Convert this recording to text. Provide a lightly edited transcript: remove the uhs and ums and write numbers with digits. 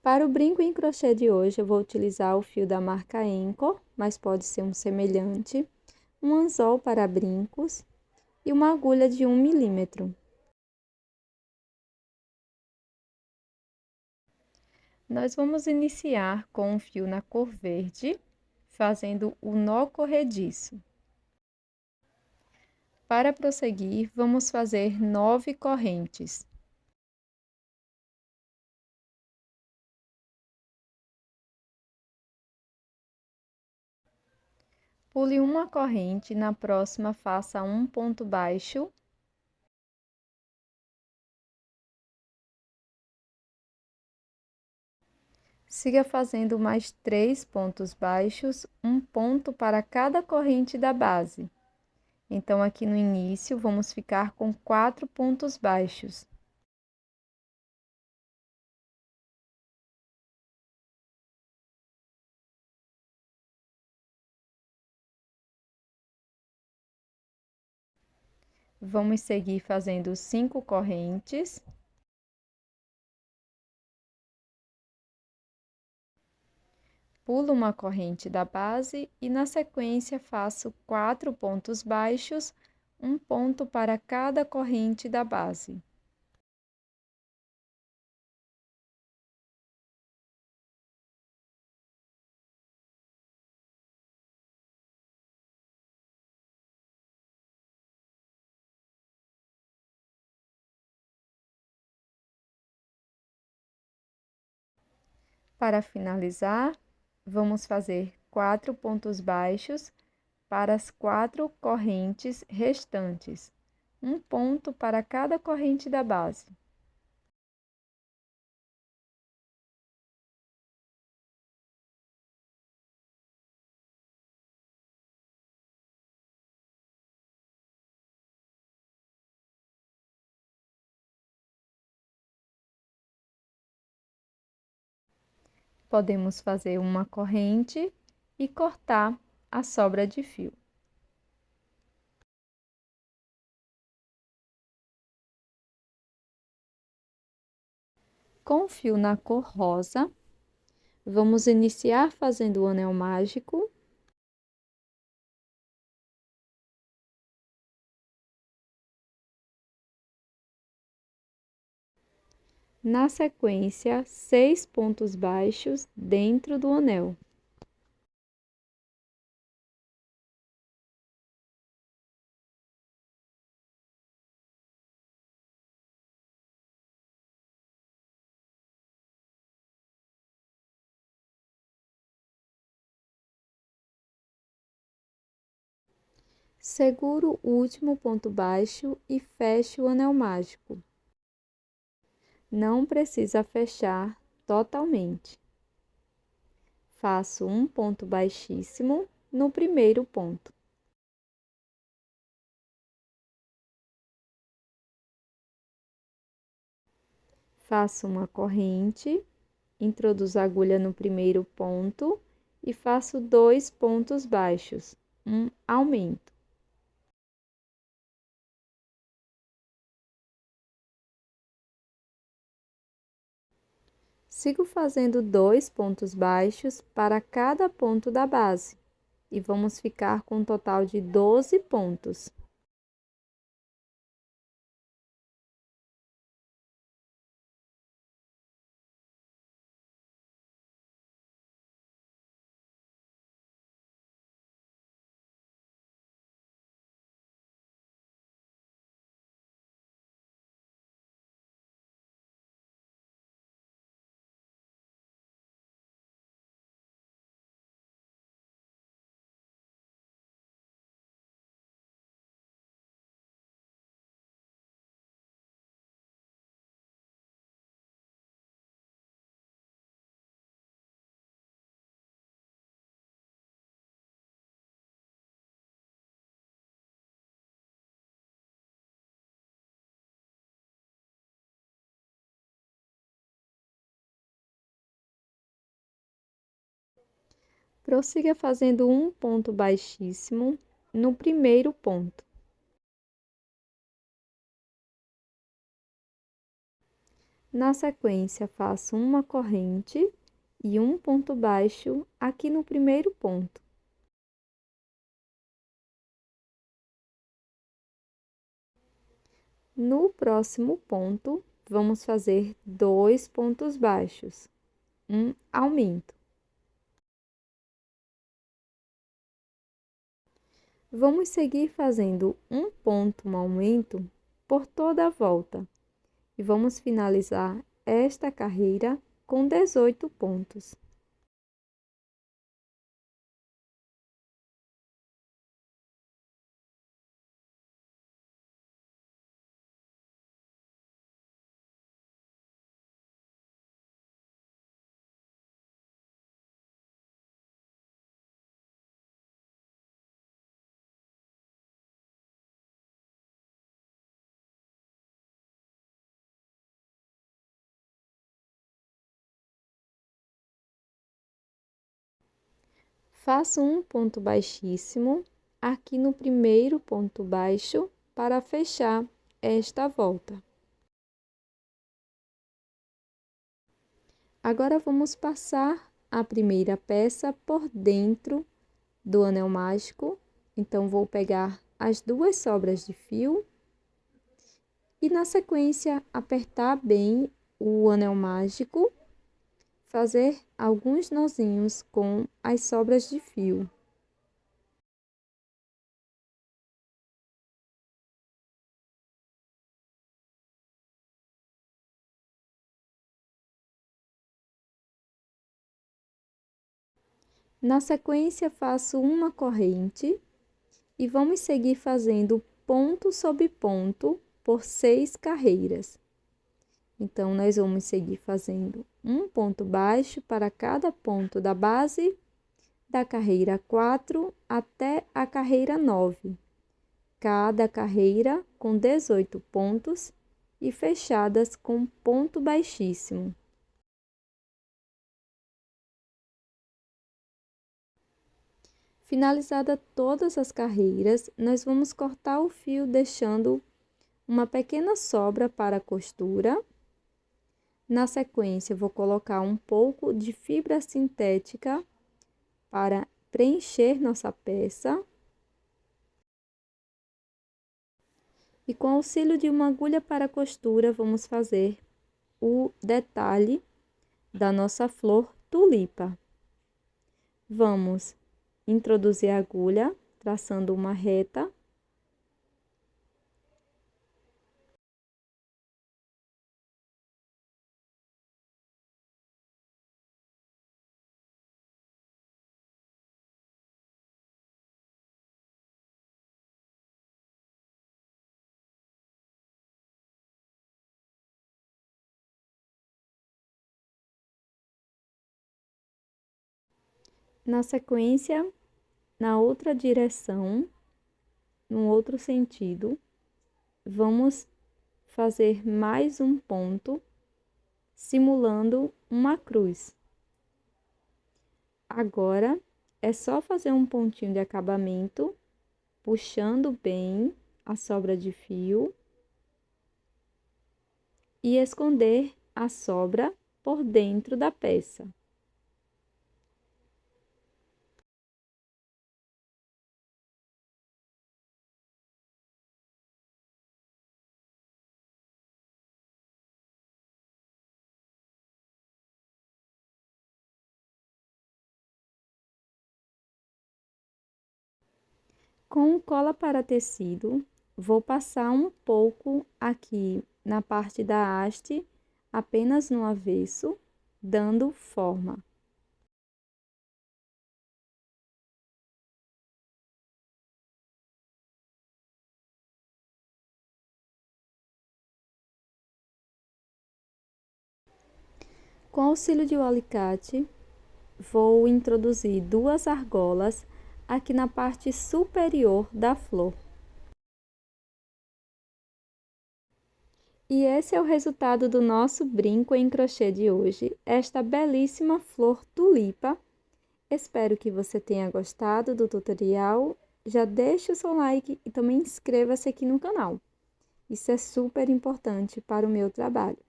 Para o brinco em crochê de hoje, eu vou utilizar o fio da marca Anchor, mas pode ser um semelhante, um anzol para brincos e uma agulha de 1 milímetro. Nós vamos iniciar com um fio na cor verde, fazendo o nó corrediço. Para prosseguir, vamos fazer 9 correntes. Pule uma corrente, na próxima faça um ponto baixo. Siga fazendo mais 3 pontos baixos, um ponto para cada corrente da base. Então, aqui no início, vamos ficar com 4 pontos baixos. Vamos seguir fazendo 5 correntes. Pulo uma corrente da base e, na sequência, faço 4 pontos baixos, um ponto para cada corrente da base. Para finalizar, vamos fazer 4 pontos baixos para as 4 correntes restantes, um ponto para cada corrente da base. Podemos fazer uma corrente e cortar a sobra de fio. Com o fio na cor rosa, vamos iniciar fazendo o anel mágico. Na sequência, 6 pontos baixos dentro do anel. Seguro o último ponto baixo e fecho o anel mágico. Não precisa fechar totalmente. Faço um ponto baixíssimo no primeiro ponto. Faço uma corrente, introduzo a agulha no primeiro ponto e faço 2 pontos baixos, um aumento. Sigo fazendo 2 pontos baixos para cada ponto da base e vamos ficar com um total de 12 pontos. Prossiga fazendo um ponto baixíssimo no primeiro ponto. Na sequência, faço uma corrente e um ponto baixo aqui no primeiro ponto. No próximo ponto, vamos fazer 2 pontos baixos, um aumento. Vamos seguir fazendo um ponto, um aumento, por toda a volta. E vamos finalizar esta carreira com 18 pontos. Faço um ponto baixíssimo aqui no primeiro ponto baixo para fechar esta volta. Agora vamos passar a primeira peça por dentro do anel mágico. Então, vou pegar as 2 sobras de fio e, na sequência, apertar bem o anel mágico, fazer alguns nozinhos com as sobras de fio. Na sequência, faço uma corrente e vamos seguir fazendo ponto sobre ponto por 6 carreiras. Então, nós vamos seguir fazendo um ponto baixo para cada ponto da base, da carreira 4 até a carreira 9. Cada carreira com 18 pontos e fechadas com ponto baixíssimo. Finalizada todas as carreiras, nós vamos cortar o fio deixando uma pequena sobra para a costura. Na sequência, vou colocar um pouco de fibra sintética para preencher nossa peça. E com auxílio de uma agulha para costura, vamos fazer o detalhe da nossa flor tulipa. Vamos introduzir a agulha, traçando uma reta. Na sequência, na outra direção, no outro sentido, vamos fazer mais um ponto, simulando uma cruz. Agora, é só fazer um pontinho de acabamento, puxando bem a sobra de fio e esconder a sobra por dentro da peça. Com cola para tecido, vou passar um pouco aqui na parte da haste, apenas no avesso, dando forma. Com auxílio de um alicate, vou introduzir 2 argolas aqui na parte superior da flor. E esse é o resultado do nosso brinco em crochê de hoje, esta belíssima flor tulipa. Espero que você tenha gostado do tutorial. Já deixe o seu like e também inscreva-se aqui no canal. Isso é super importante para o meu trabalho.